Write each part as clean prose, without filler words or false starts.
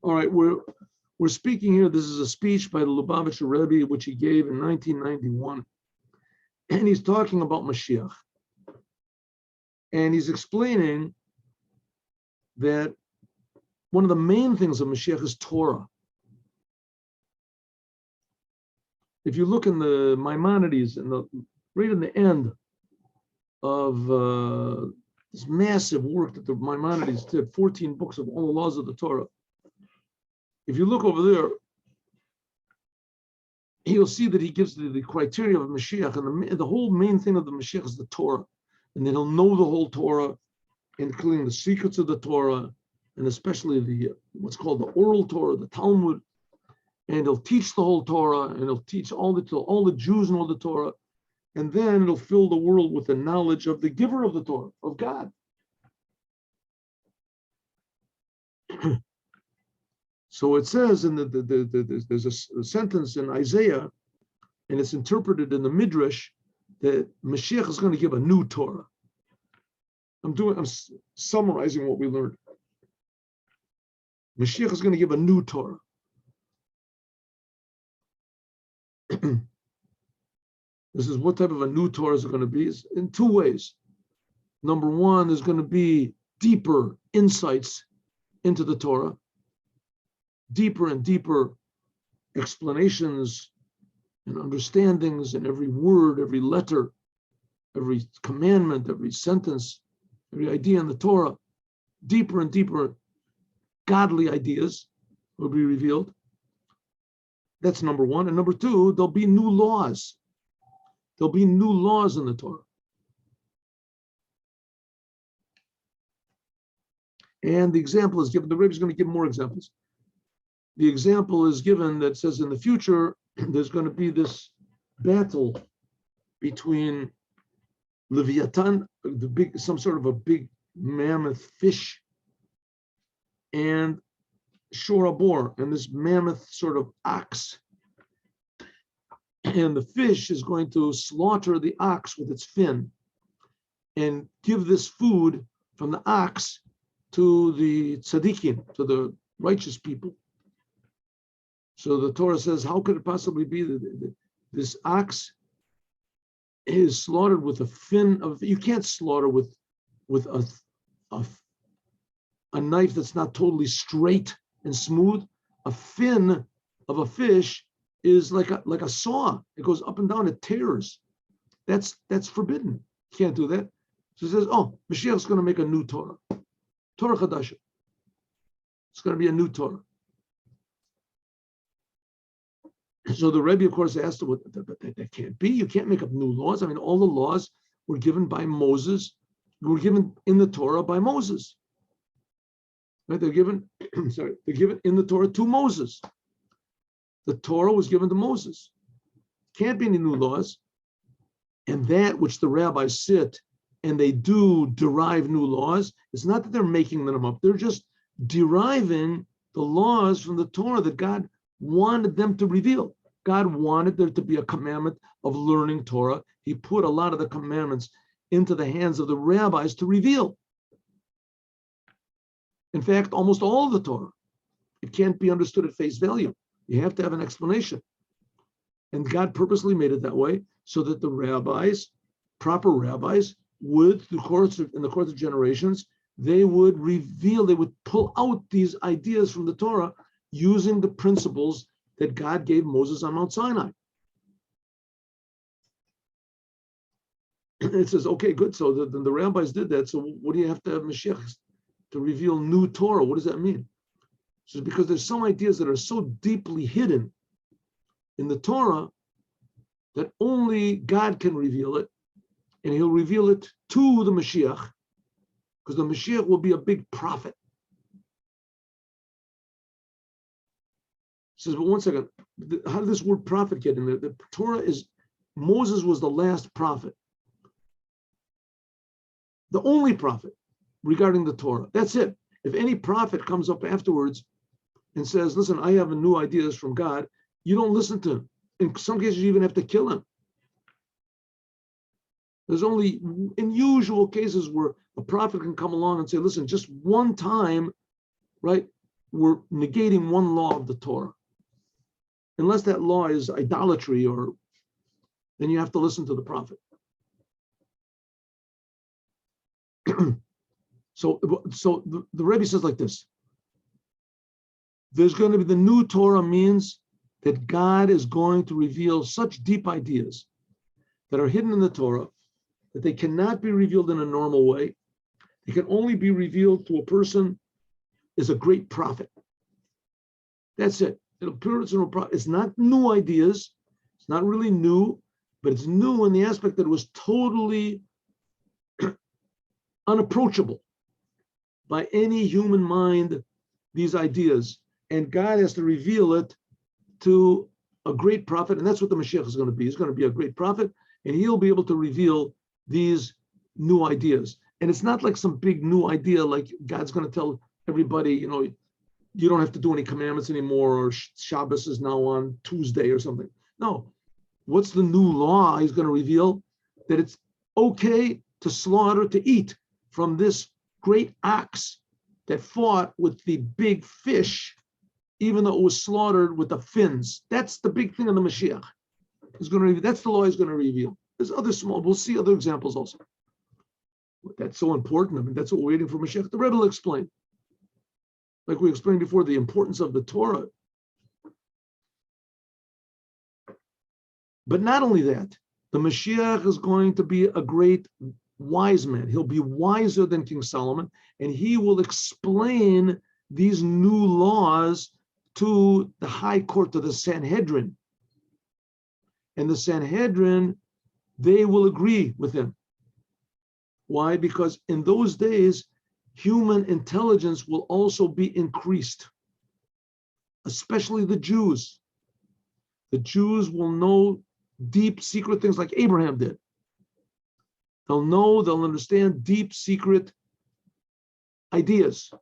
All right, we're speaking here. This is a speech by the Lubavitcher Rebbe, which he gave in 1991. And he's talking about Meshiach. And he's explaining that one of the main things of Meshiach is Torah. If you look in the Maimonides, right in the end of this massive work that the Maimonides did, 14 books of all the laws of the Torah. If you look over there, you'll see that he gives the criteria of Meshiach, and the whole main thing of the Meshiach is the Torah. And then he'll know the whole Torah, including the secrets of the Torah, and especially the what's called the oral Torah, the Talmud. And he'll teach the whole Torah, and he'll teach all the Jews know the Torah, and then it'll fill the world with the knowledge of the giver of the Torah, of God. So it says in there's a sentence in Isaiah, and it's interpreted in the Midrash that Meshiach is going to give a new Torah. I'm summarizing what we learned. Meshiach is going to give a new Torah. This is what type of a new Torah is it going to be? It's in two ways. Number one, there's going to be deeper insights into the Torah, deeper and deeper explanations and understandings in every word, every letter, every commandment, every sentence, every idea in the Torah. Deeper and deeper godly ideas will be revealed. That's number one. And number two, there'll be new laws. There'll be new laws in the Torah. And the example is given, the Rebbe is going to give more examples. The example is given that says in the future, there's going to be this battle between Leviathan, some sort of a big mammoth fish, and Shorabor, and this mammoth sort of ox. And the fish is going to slaughter the ox with its fin and give this food from the ox to the tzaddikim, to the righteous people. So the Torah says, how could it possibly be that this ox is slaughtered with a fin of, you can't slaughter with a knife that's not totally straight and smooth. A fin of a fish is like a saw. It goes up and down, it tears. That's forbidden. You can't do that. So it says, oh, Mashiach is going to make a new Torah. Torah Chadasha. It's going to be a new Torah. So the Rebbe, of course, asked, well, that can't be. You can't make up new laws. I mean, all the laws were given by Moses, were given in the Torah by Moses. Right? They're given in the Torah to Moses. The Torah was given to Moses. Can't be any new laws. And that which the rabbis sit and they do derive new laws, it's not that they're making them up. They're just deriving the laws from the Torah that God wanted them to reveal. God wanted there to be a commandment of learning Torah. He put a lot of the commandments into the hands of the rabbis to reveal. In fact, almost all of the Torah, it can't be understood at face value. You have to have an explanation. And God purposely made it that way so that the rabbis, proper rabbis, would, in the course of generations, they would reveal, they would pull out these ideas from the Torah using the principles that God gave Moses on Mount Sinai. And it says, okay, good. So the rabbis did that. So what do you have to have Meshiach to reveal new Torah? What does that mean? So because there's some ideas that are so deeply hidden in the Torah that only God can reveal it, and he'll reveal it to the Meshiach, because the Meshiach will be a big prophet. He says, but one second, how did this word prophet get in there? The Torah is, Moses was the last prophet. The only prophet regarding the Torah. That's it. If any prophet comes up afterwards and says, listen, I have new ideas from God, you don't listen to him. In some cases, you even have to kill him. There's only unusual cases where a prophet can come along and say, listen, just one time, right? we're negating one law of the Torah. Unless that law is idolatry, or then you have to listen to the prophet. So the Rebbe says like this. There's going to be, the new Torah means that God is going to reveal such deep ideas that are hidden in the Torah that they cannot be revealed in a normal way. They can only be revealed to a person is a great prophet. That's it. It's not new ideas. It's not really new, but it's new in the aspect that it was totally unapproachable by any human mind, these ideas. And God has to reveal it to a great prophet. And that's what the Meshiach is going to be. He's going to be a great prophet, and he'll be able to reveal these new ideas. And it's not like some big new idea, like God's going to tell everybody, you don't have to do any commandments anymore, or Shabbos is now on Tuesday or something. No. What's the new law he's going to reveal? That it's okay to slaughter, to eat from this great ox that fought with the big fish, even though it was slaughtered with the fins. That's the big thing of the Meshiach. That's the law he's going to reveal. There's other small, we'll see other examples also. That's so important. I mean, that's what we're waiting for Meshiach. The Rebbe will explain. Like we explained before, the importance of the Torah. But not only that, the Meshiach is going to be a great wise man. He'll be wiser than King Solomon, and he will explain these new laws to the high court, to the Sanhedrin. And the Sanhedrin, they will agree with him. Why? Because in those days, human intelligence will also be increased, especially the Jews. The Jews will know deep secret things like Abraham did. They'll understand deep secret ideas.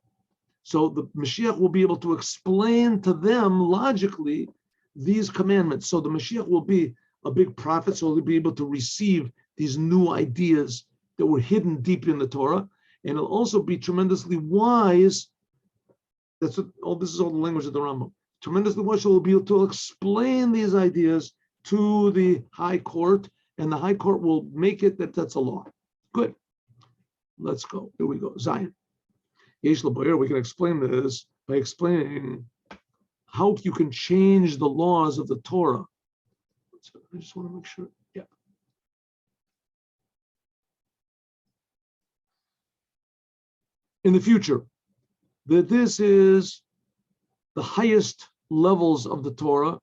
So the Meshiach will be able to explain to them logically these commandments. So the Meshiach will be a big prophet, so he'll be able to receive these new ideas that were hidden deep in the Torah. And he'll also be tremendously wise. This is all the language of the Rambam. Tremendously wise, so he'll be able to explain these ideas to the high court, and the high court will make it that's a law. Good. Let's go. Here we go. Zion. We can explain this by explaining how you can change the laws of the Torah. I just want to make sure. Yeah. In the future, that this is the highest levels of the Torah.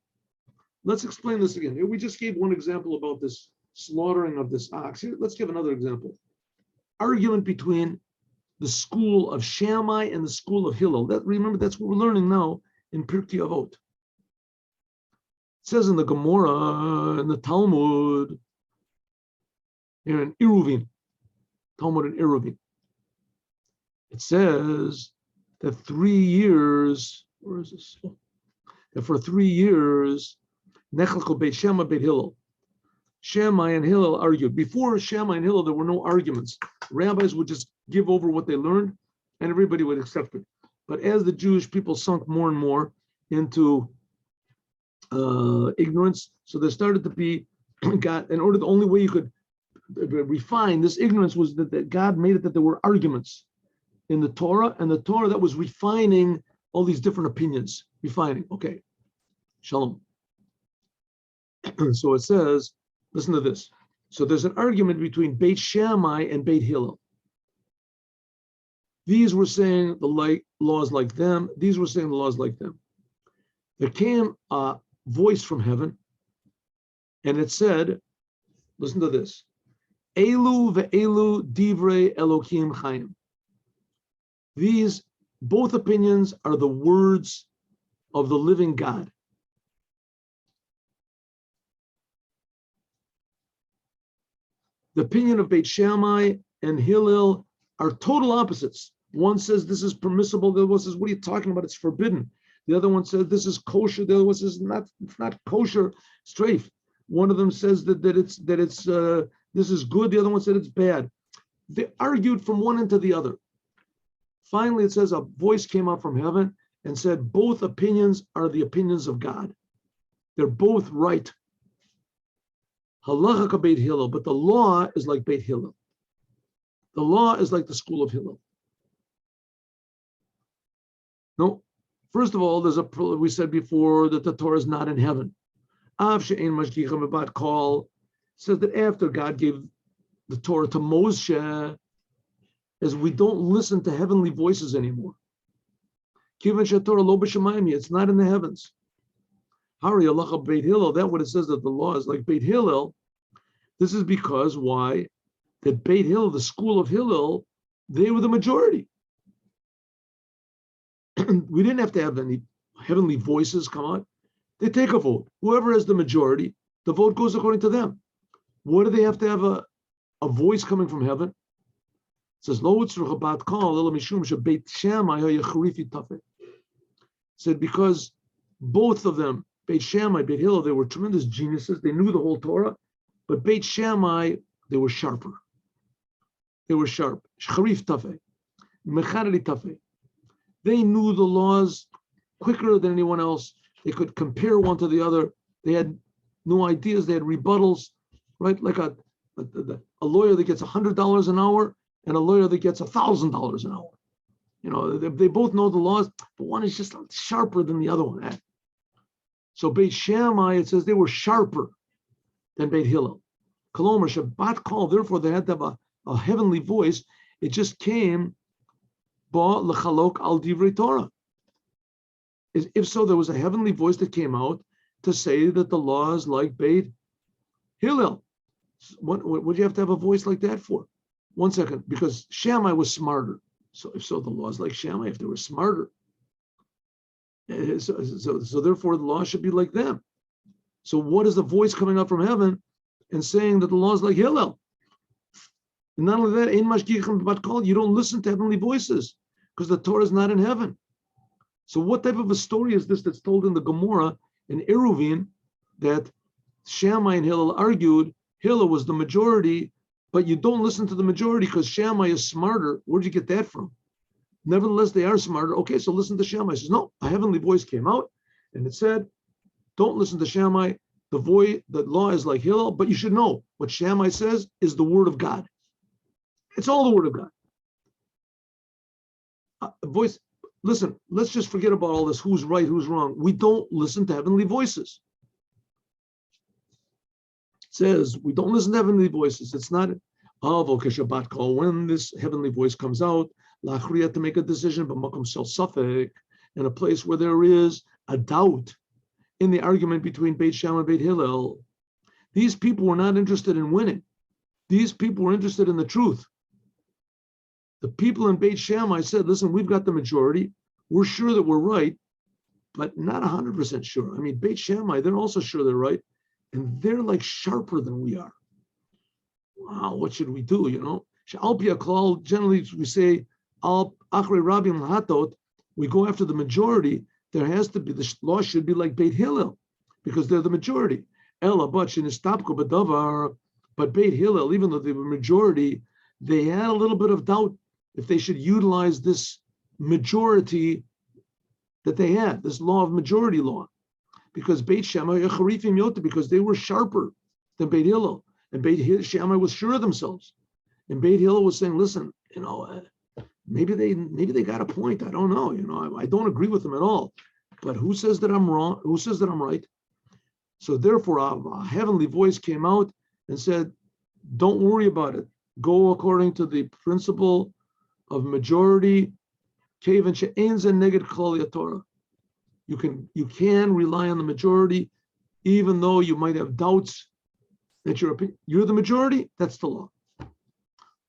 Let's explain this again. We just gave one example about this slaughtering of this ox. Here, let's give another example. Argument between the school of Shammai and the school of Hillel. Remember, that's what we're learning now in Pirkei Avot. It says in the Gemara, in the Talmud, here in Eruvin, Talmud in Eruvin, it says that 3 years, where is this? Oh, that for 3 years, Nechlachol Beit Shammai, Beit Hillel. Shammai and Hillel argued. Before Shammai and Hillel, there were no arguments. Rabbis would just give over what they learned, and everybody would accept it. But as the Jewish people sunk more and more into ignorance, so there started to be the only way you could refine this ignorance was that God made it that there were arguments in the Torah, and the Torah that was refining all these different opinions. Refining. Okay. Shalom. So it says, listen to this. So there's an argument between Beit Shammai and Beit Hillel. These were saying the laws like them. These were saying the laws like them. There came a voice from heaven, and it said, listen to this. Elu ve'elu divrei Elokim Chaim. These both opinions are the words of the living God. The opinion of Beit Shammai and Hillel are total opposites. One says this is permissible, the other one says, what are you talking about? It's forbidden. The other one says this is kosher, the other one says it's not kosher, strafe. One of them says that this is good, the other one said it's bad. They argued from one end to the other. Finally, it says a voice came out from heaven, and said both opinions are the opinions of God. They're both right. Halacha ka Beit Hillel, but the law is like Beit Hillel. The law is like the school of Hillel. No, first of all, we said before that the Torah is not in heaven. Av she'ein mashgichim mebat kol says that after God gave the Torah to Moshe, as we don't listen to heavenly voices anymore. Kivan she'Torah lo b'shamayim, it's not in the heavens. Hari halacha Beit Hillel, that what it says that the law is like Beit Hillel. This is because why? That Beit Hillel, the school of Hillel, they were the majority. We didn't have to have any heavenly voices come out. They take a vote. Whoever has the majority, the vote goes according to them. What do they have to have a voice coming from heaven? It says, Lo utzruch bat kol ela mishum shebeit Shammai hayachrifi tafeh. Said because both of them, Beit Shammai, Beit Hillel, they were tremendous geniuses. They knew the whole Torah, but Beit Shammai, they were sharper. They were sharp. Sharif tafeh, mechareli tafeh. They knew the laws quicker than anyone else. They could compare one to the other. They had new ideas. They had rebuttals, right? Like a lawyer that gets $100 an hour and a lawyer that gets $1,000 an hour. You know, they both know the laws, but one is just sharper than the other one. So Beit Shammai, it says they were sharper than Beit Hillel. Kolomer Shabbat call. Therefore, they had to have a heavenly voice. It just came ba lechalok al divrei Torah. If so, there was a heavenly voice that came out to say that the law is like Beit Hillel. What would you have to have a voice like that for? 1 second, because Shammai was smarter. So if so, the law is like Shammai if they were smarter. So therefore, the law should be like them. So what is the voice coming up from heaven and saying that the law is like Hillel? And not only that, ein mashgichim bat kol, you don't listen to heavenly voices because the Torah is not in heaven. So what type of a story is this that's told in the Gemara in Eruvin that Shammai and Hillel argued, Hillel was the majority, but you don't listen to the majority because Shammai is smarter. Where'd you get that from? Nevertheless, they are smarter. Okay, so listen to Shammai. He says, no, a heavenly voice came out and it said, don't listen to Shammai. The law is like Hillel, but you should know what Shammai says is the word of God. It's all the word of God. Voice. Listen, let's just forget about all this. Who's right, who's wrong. We don't listen to heavenly voices. It says we don't listen to heavenly voices. It's not Shabbat call. When this heavenly voice comes out, lachriya to make a decision, but makom shel safek, in a place where there is a doubt in the argument between Beit Shammai and Beit Hillel. These people were not interested in winning. These people were interested in the truth. The people in Beit Shammai said, listen, we've got the majority. We're sure that we're right, but not 100% sure. I mean, Beit Shammai, they're also sure they're right, and they're like sharper than we are. Wow, what should we do, you know? Generally, we say, Achrei Rabim Lahatot, we go after the majority. There has to be, the law should be like Beit Hillel, because they're the majority. Ela, but Dvar, but Beit Hillel, even though they were majority, they had a little bit of doubt if they should utilize this majority that they had, this law of majority law, because Beit Shammai Charifim Yota, because they were sharper than Beit Hillel, and Beit Shammai was sure of themselves, and Beit Hillel was saying, "Listen, you know, maybe they got a point. I don't know. You know, I don't agree with them at all. But who says that I'm wrong? Who says that I'm right?" So therefore, a heavenly voice came out and said, "Don't worry about it. Go according to the principle of majority. You can rely on the majority, even though you might have doubts that you're the majority. That's the law."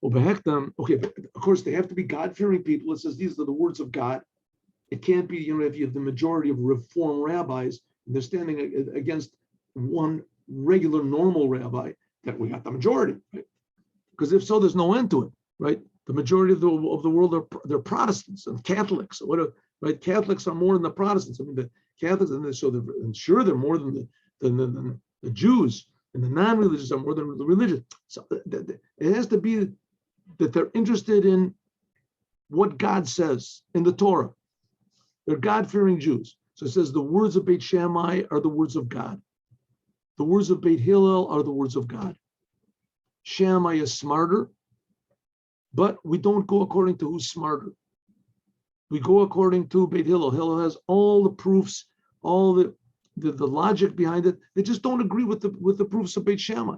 Okay, but of course they have to be God-fearing people. It says these are the words of God. It can't be, you know, if you have the majority of Reform rabbis and they're standing against one regular normal rabbi, that we got the majority, right? Because if so, there's no end to it, right? The majority of the world they're Protestants and Catholics. Right? Catholics are more than the Protestants. I mean, the Catholics, and sure they're more than the Jews, and the non-religious are more than the religious. So it has to be that they're interested in what God says in the Torah. They're God-fearing Jews. So it says the words of Beit Shammai are the words of God. The words of Beit Hillel are the words of God. Shammai is smarter, but we don't go according to who's smarter. We go according to Beit Hillel. Hillel has all the proofs, all the logic behind it. They just don't agree with the proofs of Beit Shammai.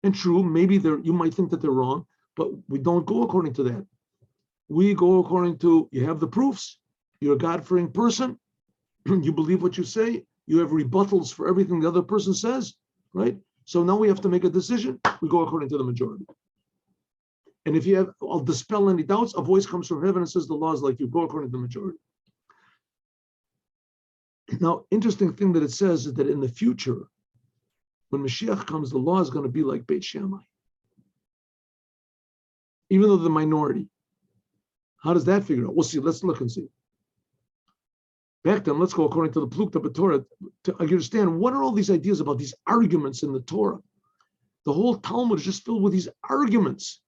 And true, maybe you might think that they're wrong, but we don't go according to that. We go according to, you have the proofs, you're a God-fearing person, you believe what you say, you have rebuttals for everything the other person says, right? So now we have to make a decision. We go according to the majority. And if I'll dispel any doubts, a voice comes from heaven and says the law is like you, go according to the majority. Now, interesting thing that it says is that in the future, when Meshiach comes, the law is going to be like Beit Shammai. Even though the minority. How does that figure out? We'll see. Let's look and see. Back then, let's go according to the Plukta B'Torah to understand what are all these ideas about these arguments in the Torah. The whole Talmud is just filled with these arguments.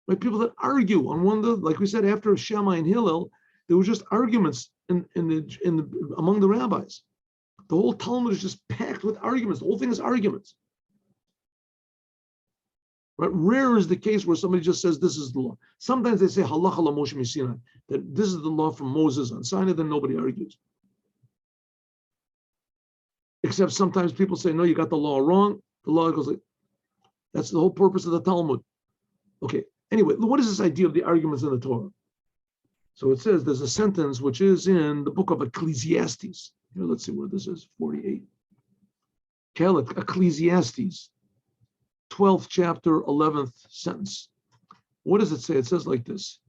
Right? People that argue on one of the, like we said, after Shammai and Hillel, there were just arguments among the rabbis. The whole Talmud is just packed with arguments. The whole thing is arguments. Right? Rare is the case where somebody just says this is the law. Sometimes they say halacha la Moshe Sinai, that this is the law from Moses on Sinai, then nobody argues. Except sometimes people say, no, you got the law wrong. The law goes like, that's the whole purpose of the Talmud. Okay, anyway, what is this idea of the arguments in the Torah? So it says there's a sentence which is in the book of Ecclesiastes. Here, let's see where this is, 48. Ecclesiastes, 12th chapter, 11th sentence. What does it say? It says like this.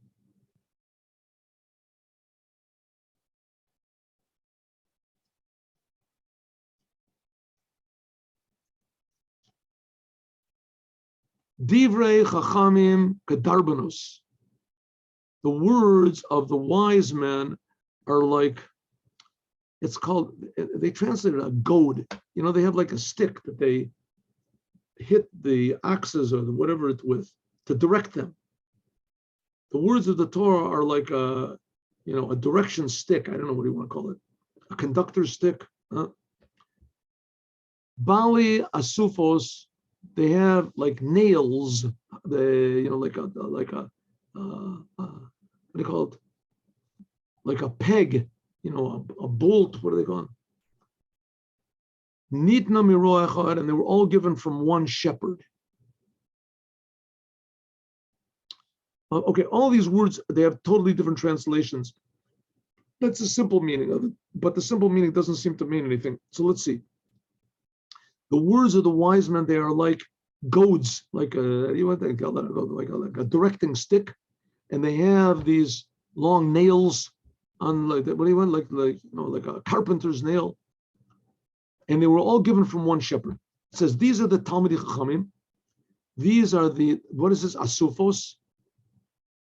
Divrei chachamim kedarbanus. The words of the wise men are like, it's called, they translated a goad. You know, they have like a stick that they hit the oxes or whatever it's with to direct them. The words of the Torah are like a direction stick. I don't know what you want to call it. A conductor stick. Bali asufos, they have like nails. They, like a what do you call it? Like a peg, a bolt. What are they called? Nitna miro echad, and they were all given from one shepherd. Okay, all these words, they have totally different translations. That's a simple meaning of it, but the simple meaning doesn't seem to mean anything. So let's see. The words of the wise men, they are like goads, like a directing stick, and they have these long nails on like a carpenter's nail. And they were all given from one shepherd. It says, these are the Talmidei Chachamim. These are the, what is this? Asufos.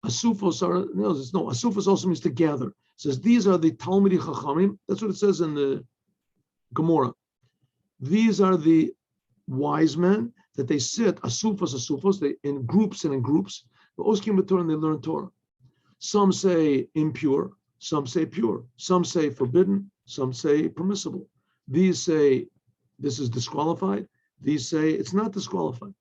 Asufos are, no, Asufos also means to gather. It says, these are the Talmidei Chachamim. That's what it says in the Gemara. These are the wise men that they sit, Asufos, they in groups and in groups. The Oskim b'Torah, and they learn Torah. Some say impure, some say pure, some say forbidden, some say permissible. These say this is disqualified. These say it's not disqualified.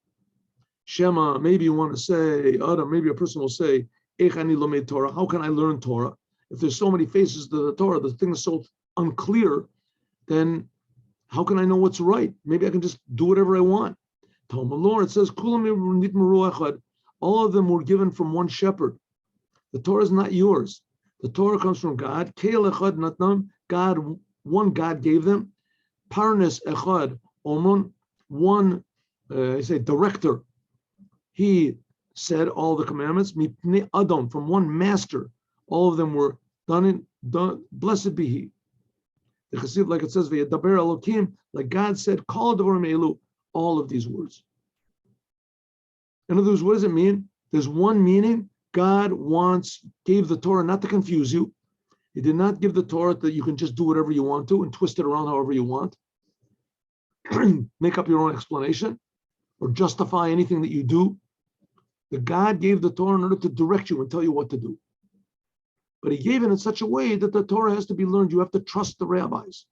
Shema, maybe you want to say, Adam, maybe a person will say, Ech ani lomed Torah. How can I learn Torah? If there's so many faces to the Torah, the thing is so unclear, then how can I know what's right? Maybe I can just do whatever I want. Talmud Lord, it says, all of them were given from one shepherd. The Torah is not yours. The Torah comes from God. God, one God gave them. Parnes echad omon, one, director. He said all the commandments. Mipnei Adam, from one master. All of them were done. Blessed be He. The Chassid, like it says, v'yedaber Elokim, like God said, kol dvarim elu, all of these words. In other words, what does it mean? There's one meaning. God gave the Torah not to confuse you. He did not give the Torah that you can just do whatever you want to and twist it around however you want. Make up your own explanation or justify anything that you do. The God gave the Torah in order to direct you and tell you what to do. But he gave it in such a way that the Torah has to be learned. You have to trust the rabbis.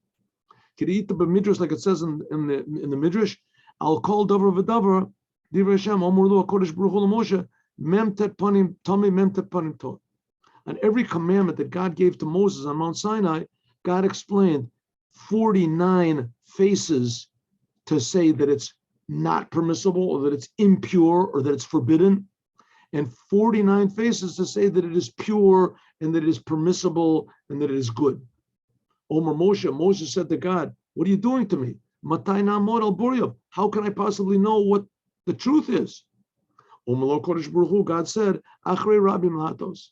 Midrash, like it says in the Midrash, I'll call Dvar v'Dvar, Divrei Hashem, Omur Lu HaKodesh Baruch Hu Moshe, Mem Tet Panim Tami Mem Tet Panim Tov. On every commandment that God gave to Moses on Mount Sinai, God explained 49 faces to say that it's not permissible or that it's impure or that it's forbidden, and 49 faces to say that it is pure and that it is permissible and that it is good. Omer Moses said to God, what are you doing to me? Matai na'amod al boryav. How can I possibly know what the truth is? Omer lo Kodesh Baruch Hu, God said, Achrei Rabim Latos.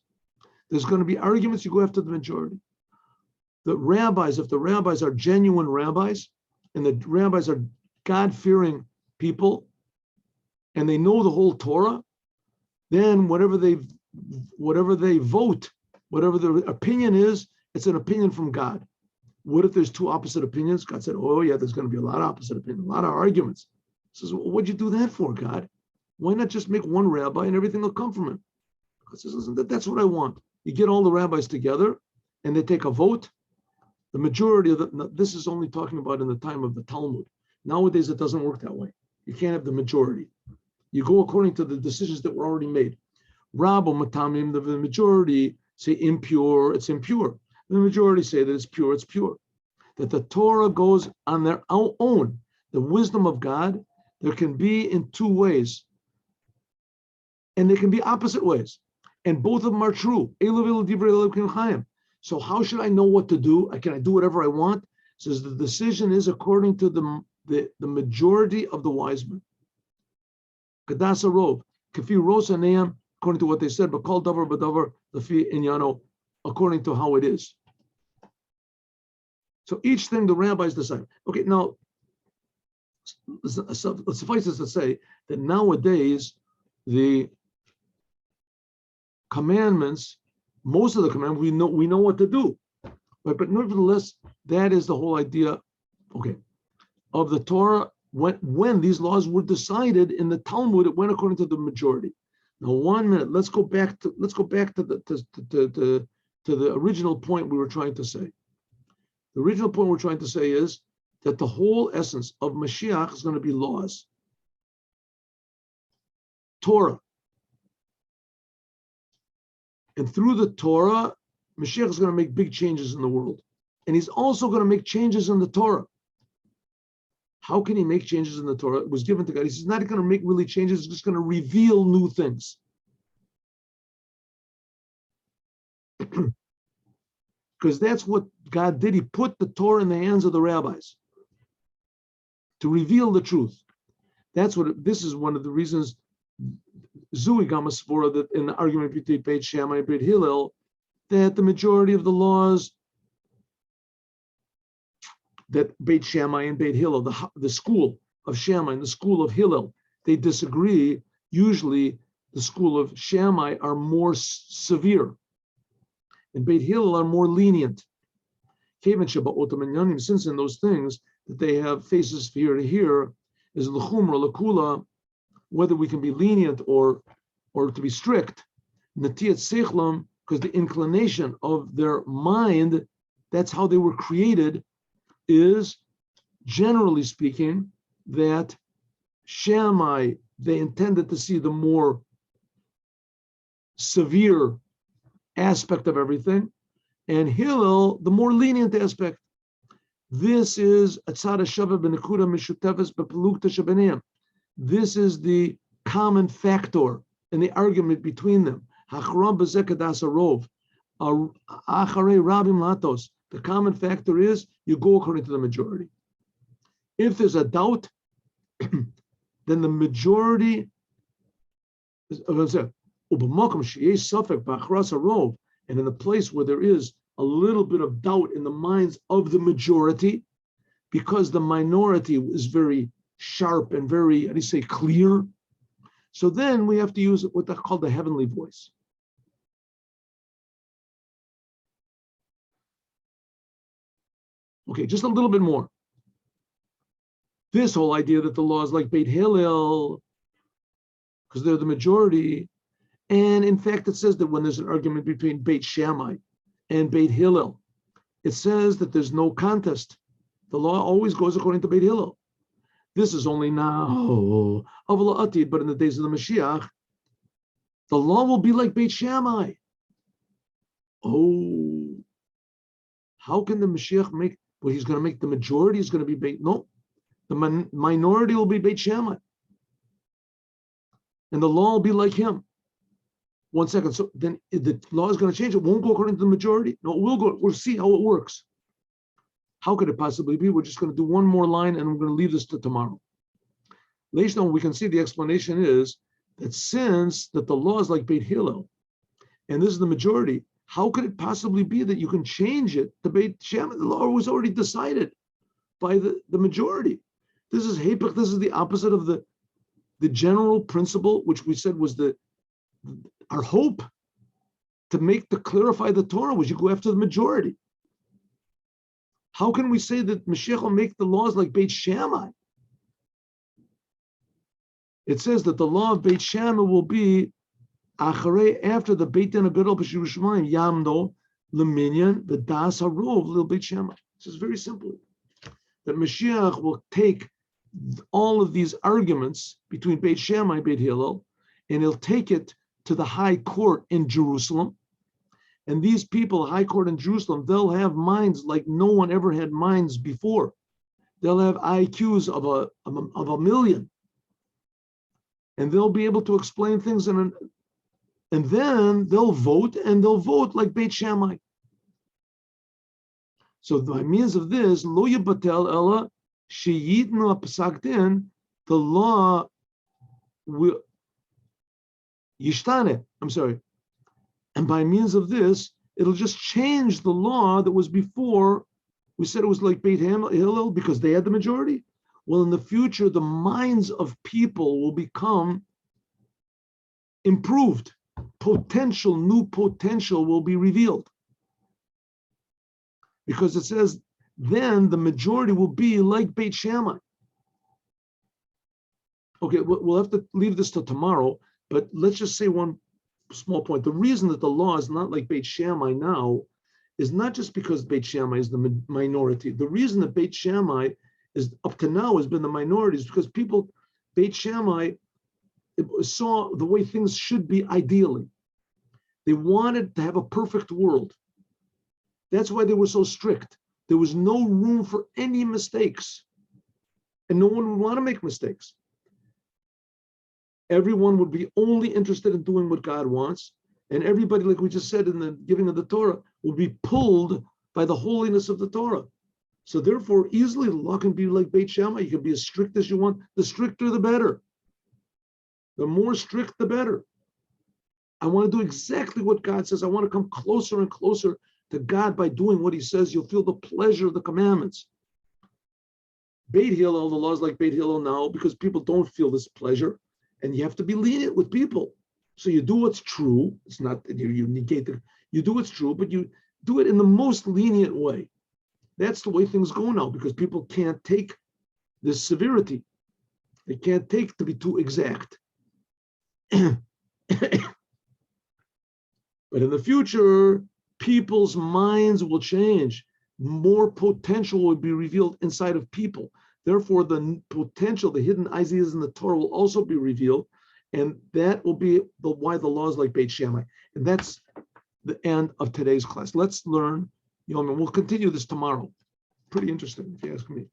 There's going to be arguments, you go after the majority. The rabbis, if the rabbis are genuine rabbis, and the rabbis are God-fearing people, and they know the whole Torah, then whatever they vote, whatever their opinion is, it's an opinion from God. What if there's two opposite opinions? God said, oh yeah, there's going to be a lot of opposite opinions, a lot of arguments. He says, well, what'd you do that for, God? Why not just make one rabbi and everything will come from him? God says, listen, that's what I want. You get all the rabbis together and they take a vote. The majority of this is only talking about in the time of the Talmud. Nowadays, it doesn't work that way. You can't have the majority. You go according to the decisions that were already made. Rabbo Matamim, the majority say impure, it's impure. The majority say that it's pure, it's pure. That the Torah goes on their own. The wisdom of God, there can be in two ways. And they can be opposite ways. And both of them are true. So how should I know what to do? Can I do whatever I want? It says the decision is according to the majority of the wise men. Kadasa Rov, Kafi Rosa Neam, according to what they said, but called Dvar b'Dvar, Lafi Inyano, according to how it is. So each thing the rabbis decide. Okay, now, suffice it to say that nowadays, the commandments, most of the commandments, we know what to do. Right? But nevertheless, that is the whole idea, okay, of the Torah. When these laws were decided in the Talmud, it went according to the majority. Now, 1 minute. Let's go back to the original point we were trying to say. The original point we're trying to say is that the whole essence of Meshiach is going to be laws, Torah, and through the Torah, Meshiach is going to make big changes in the world, and he's also going to make changes in the Torah. How can he make changes in the Torah? It was given to God. He's not going to make really changes. He's just going to reveal new things. Because that's what God did. He put the Torah in the hands of the rabbis to reveal the truth. This is one of the reasons Zui Gamasvora, that in the argument between Beit Shammai and Beit Hillel, that the majority of the laws that Beit Shammai and Beit Hillel, the school of Shammai and the school of Hillel, they disagree. Usually the school of Shammai are more severe, and Beit Hillel are more lenient. Since in those things that they have faces from here to here, is l'chumra l'kula, whether we can be lenient or to be strict, natiyat seichlam, because the inclination of their mind, that's how they were created, is, generally speaking, that Shammai, they intended to see the more severe aspect of everything, and Hillel, the more lenient aspect. This is atzad shava b'nekuda mishuteves b'pelukta shebeneim. This is the common factor in the argument between them. Hachram b'zekadas arov, acharei rabim latos. The common factor is you go according to the majority. If there's a doubt, then the majority is, and in the place where there is a little bit of doubt in the minds of the majority, because the minority is very sharp and very, how do you say, clear, so then we have to use what they call the heavenly voice. Okay, just a little bit more. This whole idea that the law is like Beit Hillel, because they're the majority, and in fact it says that when there's an argument between Beit Shammai and Beit Hillel. It says that there's no contest. The law always goes according to Beit Hillel. This is only now, but in the days of the Meshiach, the law will be like Beit Shammai. Oh, how can the Meshiach make, well, he's going to make the majority is going to be Beit, no, the minority will be Beit Shammai. And the law will be like him. 1 second, so then the law is going to change. It won't go according to the majority. No, it will go. We'll see how it works. How could it possibly be? We're just going to do one more line and we're going to leave this to tomorrow. Later on, we can see the explanation is that since that the law is like Beit Hillel, and this is the majority, how could it possibly be that you can change it to Beit Shammai? The law was already decided by the majority. This is Hepech, this is the opposite of the general principle, which we said was our hope to clarify the Torah was you go after the majority. How can we say that Meshiach will make the laws like Beit Shammai? It says that the law of Beit Shammai will be after the Beit Din Agedol b'Yerushalayim Yamdo Leminyan v'Das Harov Lil Beit Shammai. This is very simple. That Meshiach will take all of these arguments between Beit Shammai and Beit Hillel, and he'll take it to the high court in Jerusalem. And these people, high court in Jerusalem, they'll have minds like no one ever had minds before. They'll have IQs of a million. And they'll be able to explain things and then they'll vote, and they'll vote like Beit Shammai. So by means of this, lo yibatel ella sheyitnu psak din, the law will yishtane. I'm sorry. And by means of this, it'll just change the law that was before. We said it was like Beit Hillel because they had the majority. Well, in the future, the minds of people will become improved. New potential will be revealed. Because it says, then the majority will be like Beit Shammai. Okay, we'll have to leave this till tomorrow, but let's just say one small point. The reason that the law is not like Beit Shammai now is not just because Beit Shammai is the minority. The reason that Beit Shammai is up to now has been the minority is because Beit Shammai saw the way things should be ideally. They wanted to have a perfect world. That's why they were so strict. There was no room for any mistakes. And no one would want to make mistakes. Everyone would be only interested in doing what God wants. And everybody, like we just said in the giving of the Torah, will be pulled by the holiness of the Torah. So therefore, easily the law can be like Beit Shammai. You can be as strict as you want. The stricter, the better. The more strict, the better. I want to do exactly what God says. I want to come closer and closer to God by doing what he says. You'll feel the pleasure of the commandments. Beit Hillel, the law is like Beit Hillel now because people don't feel this pleasure. And you have to be lenient with people. So you do what's true. It's not that you negate it. You do what's true, but you do it in the most lenient way. That's the way things go now because people can't take this severity. They can't take to be too exact. But in the future, people's minds will change. More potential will be revealed inside of people. Therefore, the potential, the hidden ideas in the Torah will also be revealed. And that will be why the law is like Beit Shammai. And that's the end of today's class. Let's learn Yom, and we'll continue this tomorrow. Pretty interesting, if you ask me.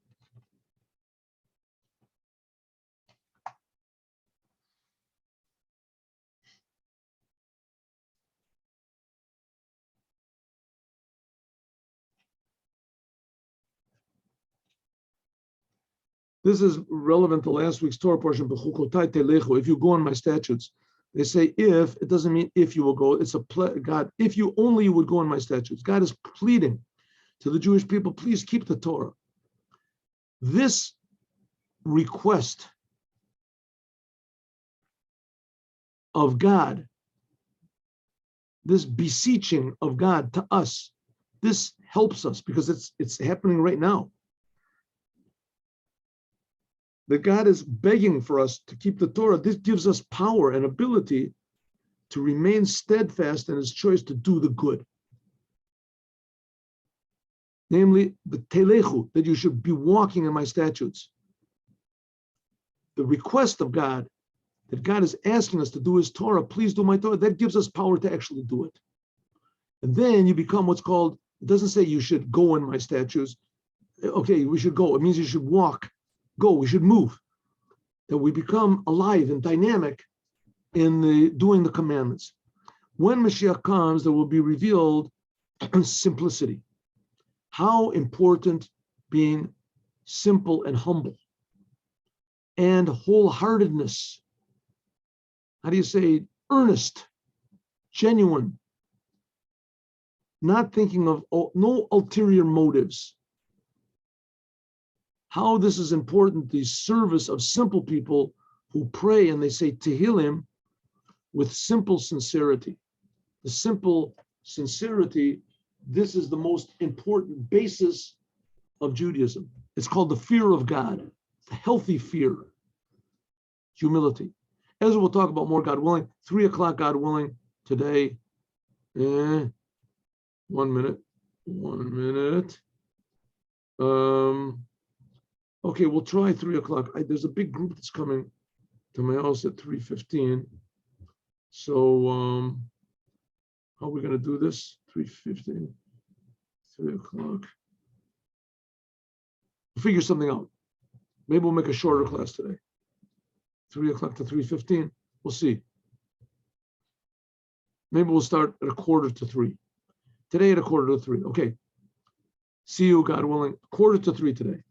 This is relevant to last week's Torah portion. If you go on my statutes, they say if, it doesn't mean if you will go. It's God, if you only would go on my statutes. God is pleading to the Jewish people, please keep the Torah. This request of God, this beseeching of God to us, this helps us because it's happening right now. That God is begging for us to keep the Torah. This gives us power and ability to remain steadfast in his choice to do the good. namely the telechu, that you should be walking in my statutes. The request of God, that God is asking us to do his Torah, please do my Torah, that gives us power to actually do it. And then you become what's called, it doesn't say you should go in my statutes. Okay, we should go. It means you should walk, go, we should move. That we become alive and dynamic in doing the commandments. When Meshiach comes, there will be revealed simplicity. How important being simple and humble and wholeheartedness. How do you say? Earnest, genuine, not thinking of no ulterior motives. How this is important, the service of simple people who pray and they say Tehillim with simple sincerity. The simple sincerity, this is the most important basis of Judaism. It's called the fear of God, the healthy fear, humility. As we'll talk about more, God willing, 3 o'clock, God willing, today. 1 minute. Okay, we'll try 3 o'clock. There's a big group that's coming to my house at 3:15. So, how are we going to do this? 3:15, 3 o'clock. We'll figure something out. Maybe we'll make a shorter class today. 3 o'clock to 3:15. We'll see. Maybe we'll start at 2:45. Today at 2:45. Okay. See you, God willing, 2:45 today.